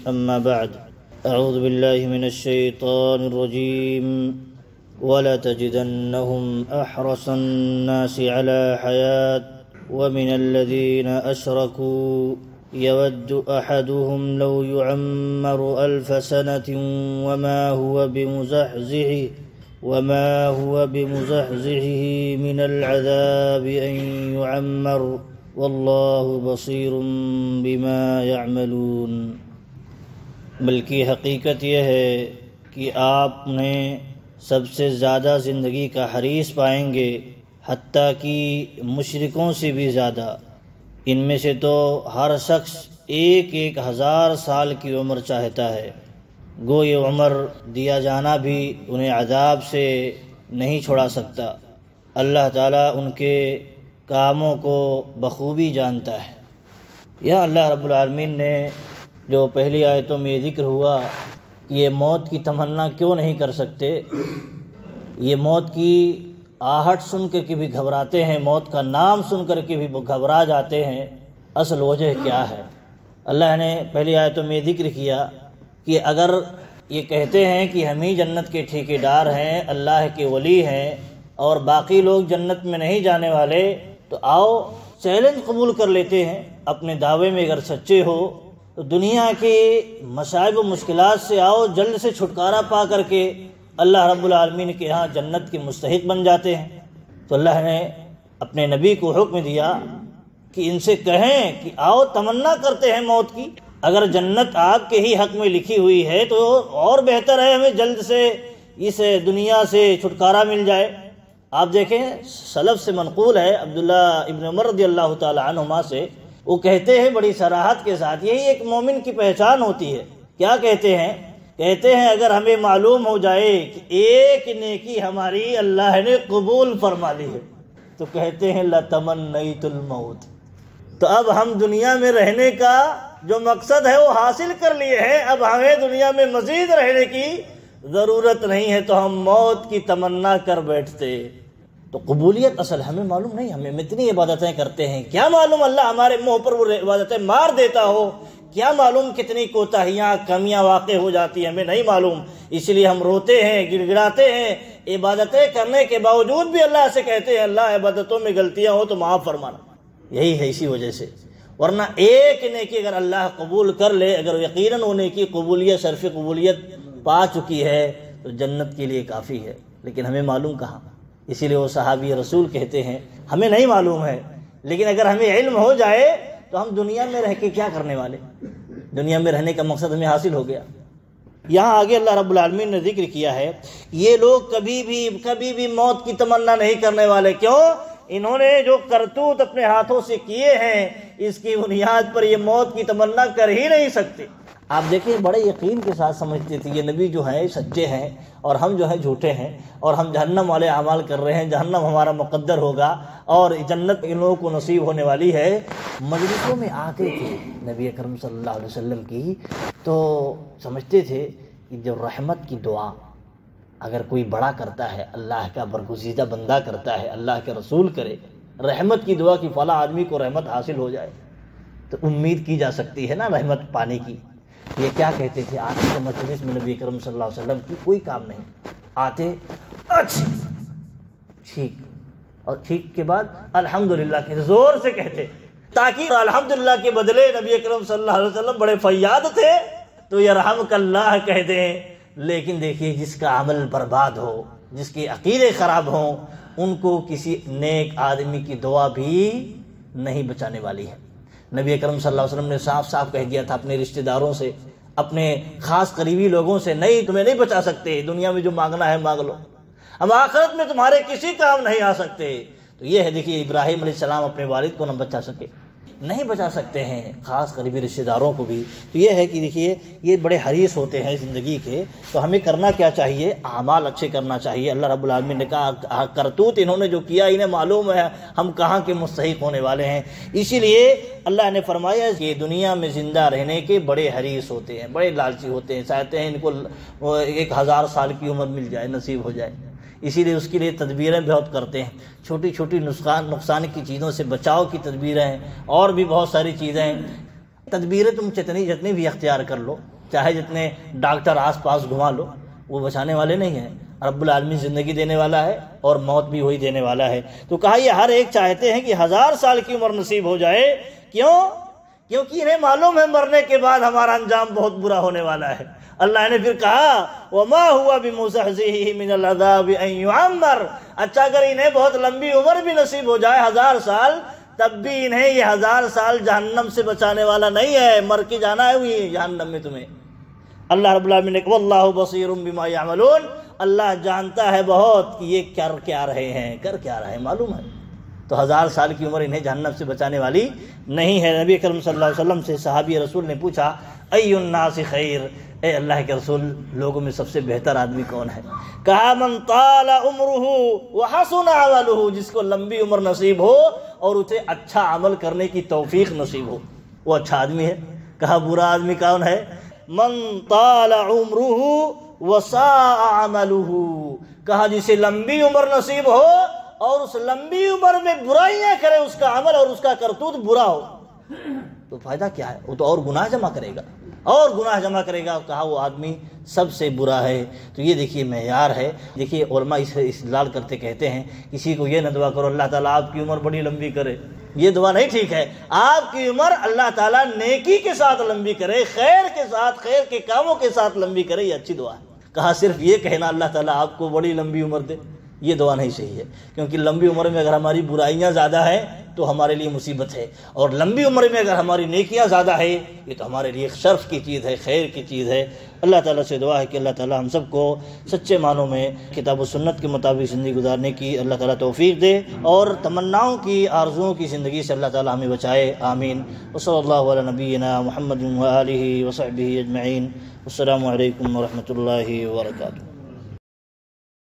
أما بعد أعوذ بالله من الشيطان الرجيم وَلَتَجِدَنَّهُمْ أَحْرَصَ النَّاسِ عَلَى حَيَاةٍ وَمِنَ الَّذِينَ أَشْرَكُوا يَوَدُّ أَحَدُهُمْ لَوْ يُعَمَّرُ أَلْفَ سَنَةٍ وما هو بمزحزحه من العذاب أن يعمر والله بصير بما يعملون۔ بلکہ حقیقت یہ ہے کہ آپ نے سب سے زیادہ زندگی کا حریص پائیں گے، حتیٰ کہ مشرکوں سے بھی زیادہ۔ ان میں سے تو ہر شخص 1000 سال کی عمر چاہتا ہے، گو یہ عمر دیا جانا بھی انہیں عذاب سے نہیں چھڑا سکتا۔ اللہ تعالیٰ ان کے کاموں کو بخوبی جانتا ہے۔ یا اللہ رب العالمین نے جو پہلی آیتوں میں یہ ذکر ہوا کہ یہ موت کی تمنا کیوں نہیں کر سکتے، یہ موت کی آہٹ سن کر کے بھی گھبراتے ہیں، موت کا نام سن کر کے بھی گھبرا جاتے ہیں، اصل وجہ کیا ہے؟ اللہ نے پہلی آیتوں میں ذکر کیا کہ اگر یہ کہتے ہیں کہ ہم ہی جنت کے ٹھیکیدار ہیں، اللہ کے ولی ہیں اور باقی لوگ جنت میں نہیں جانے والے، تو آؤ چیلنج قبول کر لیتے ہیں اپنے دعوے میں اگر سچے ہو تو دنیا کے مصائب و مشکلات سے آؤ، جلد سے چھٹکارا پا کر کے اللہ رب العالمین کے ہاں جنت کے مستحق بن جاتے ہیں۔ تو اللہ نے اپنے نبی کو حکم دیا کہ ان سے کہیں کہ آؤ تمنا کرتے ہیں موت کی، اگر جنت آپ کے ہی حق میں لکھی ہوئی ہے تو اور بہتر ہے ہمیں جلد سے اس دنیا سے چھٹکارا مل جائے۔ آپ دیکھیں سلف سے منقول ہے، عبداللہ ابن عمر رضی اللہ تعالی عنہما سے، وہ کہتے ہیں بڑی صراحت کے ساتھ، یہی ایک مومن کی پہچان ہوتی ہے۔ کیا کہتے ہیں؟ کہتے ہیں اگر ہمیں معلوم ہو جائے کہ ایک نیکی ہماری اللہ نے قبول فرما لی ہے تو کہتے ہیں لَتَمَنَّيْتُ الْمَوْتِ۔ تو اب ہم دنیا میں رہنے کا جو مقصد ہے وہ حاصل کر لیے ہیں، اب ہمیں دنیا میں مزید رہنے کی ضرورت نہیں ہے، تو ہم موت کی تمنا کر بیٹھتے۔ تو قبولیت اصل ہمیں معلوم نہیں، ہمیں اتنی عبادتیں کرتے ہیں، کیا معلوم اللہ ہمارے منہ پر وہ عبادتیں مار دیتا ہو، کیا معلوم کتنی کوتاہیاں کمیاں واقع ہو جاتی ہیں، ہمیں نہیں معلوم۔ اس لیے ہم روتے ہیں، گڑگڑاتے ہیں، عبادتیں کرنے کے باوجود بھی اللہ سے کہتے ہیں اللہ عبادتوں میں غلطیاں ہو تو معاف فرمانا۔ یہی ہے اسی وجہ سے، ورنہ ایک نیکی اگر اللہ قبول کر لے، اگر یقیناً وہ نیکی قبولیت شرف قبولیت پا چکی ہے تو جنت کے لیے کافی ہے، لیکن ہمیں معلوم کہاں۔ اسی لیے وہ صحابی رسول کہتے ہیں ہمیں نہیں معلوم ہے، لیکن اگر ہمیں علم ہو جائے تو ہم دنیا میں رہ کے کیا کرنے والے، دنیا میں رہنے کا مقصد ہمیں حاصل ہو گیا۔ یہاں آگے اللہ رب العالمین نے ذکر کیا ہے یہ لوگ کبھی بھی موت کی تمنا نہیں کرنے والے۔ کیوں؟ انہوں نے جو کرتوت اپنے ہاتھوں سے کیے ہیں اس کی بنیاد پر یہ موت کی تمنا کر ہی نہیں سکتے۔ آپ دیکھیں بڑے یقین کے ساتھ سمجھتے تھے یہ نبی جو ہیں سچے ہیں اور ہم جو ہیں جھوٹے ہیں اور ہم جہنم والے اعمال کر رہے ہیں، جہنم ہمارا مقدر ہوگا اور جنت ان لوگوں کو نصیب ہونے والی ہے۔ مجلسوں میں آتے تھے نبی اکرم صلی اللہ علیہ وسلم کی تو سمجھتے تھے کہ جو رحمت کی دعا اگر کوئی بڑا کرتا ہے، اللہ کا برگزیدہ بندہ کرتا ہے، اللہ کے رسول کرے رحمت کی دعا کہ فلاں آدمی کو رحمت حاصل ہو جائے تو امید کی جا سکتی ہے نا رحمت پانے کی۔ یہ کیا کہتے تھے؟ آتے تھے مجلس میں نبی کرم صلی اللہ علیہ وسلم کی کوئی کام نہیں، آتے اچھا ٹھیک، اور ٹھیک کے بعد الحمدللہ کے زور سے کہتے، تاکہ الحمدللہ کے بدلے نبی کرم صلی اللہ علیہ وسلم بڑے فیاض تھے تو یرحمک اللہ کہہ دیں۔ لیکن دیکھیے جس کا عمل برباد ہو، جس کے عقیدے خراب ہوں، ان کو کسی نیک آدمی کی دعا بھی نہیں بچانے والی ہے۔ نبی اکرم صلی اللہ علیہ وسلم نے صاف صاف کہہ دیا تھا اپنے رشتہ داروں سے، اپنے خاص قریبی لوگوں سے، نہیں تمہیں نہیں بچا سکتے، دنیا میں جو مانگنا ہے مانگ لو، ہم آخرت میں تمہارے کسی کام نہیں آ سکتے۔ تو یہ ہے دیکھیے ابراہیم علیہ السلام اپنے والد کو نہ بچا سکے، نہیں بچا سکتے ہیں خاص قریبی رشتہ داروں کو بھی۔ تو یہ ہے کہ دیکھیے یہ بڑے حریص ہوتے ہیں زندگی کے، تو ہمیں کرنا کیا چاہیے؟ اعمال اچھے کرنا چاہیے۔ اللہ رب العالمین نے کہا کرتوت انہوں نے جو کیا انہیں معلوم ہے ہم کہاں کے مستحق ہونے والے ہیں، اسی لیے اللہ نے فرمایا کہ دنیا میں زندہ رہنے کے بڑے حریص ہوتے ہیں، بڑے لالچی ہوتے ہیں، چاہتے ہیں ان کو 1000 سال کی عمر مل جائے، نصیب ہو جائے، اسی لیے اس کے لیے تدبیریں بہت کرتے ہیں، چھوٹی چھوٹی نقصان کی چیزوں سے بچاؤ کی تدبیریں ہیں، اور بھی بہت ساری چیزیں ہیں۔ تدبیریں تم جتنی بھی اختیار کر لو، چاہے جتنے ڈاکٹر آس پاس گھما لو، وہ بچانے والے نہیں ہیں۔ رب العالمین زندگی دینے والا ہے اور موت بھی وہی دینے والا ہے۔ تو کہا یہ ہر ایک چاہتے ہیں کہ 1000 سال کی عمر نصیب ہو جائے، کیوں؟ کیونکہ انہیں معلوم ہے مرنے کے بعد ہمارا انجام بہت برا ہونے والا ہے۔ اللہ نے پھر کہا وَمَا هُوَ بِمُزَحْزِحِهِ مِنَ الْعَذَابِ أَن يُعَمَّرَ، اچھا اگر انہیں بہت لمبی عمر بھی نصیب ہو جائے 1000 سال، تب بھی انہیں یہ 1000 سال جہنم سے بچانے والا نہیں ہے، مر کے جانا ہے وہی جہنم میں تمہیں۔ اللہ رب العالمین نے کہا وَاللَّهُ بَصِيرٌ بِمَا يَعْمَلُونَ، اللہ جانتا ہے بہت کہ یہ کر کیا رہے ہیں، معلوم ہے۔ تو 1000 سال کی عمر انہیں جہنم سے بچانے والی نہیں ہے۔ نبی کریم صلی اللہ علیہ وسلم سے صحابی رسول نے پوچھا ای الناس خیر، اے اللہ کے رسول لوگوں میں سب سے بہتر آدمی کون ہے؟ کہا من طال عمرہ وحسن عملہ، جس کو لمبی عمر نصیب ہو اور اسے اچھا عمل کرنے کی توفیق نصیب ہو، وہ اچھا آدمی ہے۔ کہا برا آدمی کون ہے؟ من طال عمرہ وساء عملہ، کہا جسے لمبی عمر نصیب ہو اور اس لمبی عمر میں برائیاں کرے، اس کا عمل اور اس کا کرتوت برا ہو، تو فائدہ کیا ہے؟ وہ تو اور گناہ جمع کرے گا، کہا وہ آدمی سب سے برا ہے۔ تو یہ دیکھیے معیار ہے۔ دیکھیے علماء اس استدلال کرتے کہتے ہیں کسی کو یہ نہ دعا کرو اللہ تعالیٰ آپ کی عمر بڑی لمبی کرے، یہ دعا نہیں ٹھیک ہے۔ آپ کی عمر اللہ تعالیٰ نیکی کے ساتھ لمبی کرے، خیر کے ساتھ، خیر کے کاموں کے ساتھ لمبی کرے، یہ اچھی دعا ہے۔ کہا صرف یہ کہنا اللہ تعالیٰ آپ کو بڑی لمبی عمر دے، یہ دعا نہیں صحیح ہے، کیونکہ لمبی عمر میں اگر ہماری برائیاں زیادہ ہیں تو ہمارے لیے مصیبت ہے، اور لمبی عمر میں اگر ہماری نیکیاں زیادہ ہیں یہ تو ہمارے لیے شرف کی چیز ہے، خیر کی چیز ہے۔ اللہ تعالیٰ سے دعا ہے کہ اللہ تعالیٰ ہم سب کو سچے معنوں میں کتاب و سنت کے مطابق زندگی گزارنے کی اللہ تعالیٰ توفیق دے، اور تمناؤں کی، آرزوؤں کی زندگی سے اللہ تعالیٰ ہمیں بچائے، آمین۔ وصلی اللہ علی نبینا محمد وآلہ وصحبہ اجمعین۔ السلام علیکم ورحمۃ اللہ وبرکاتہ۔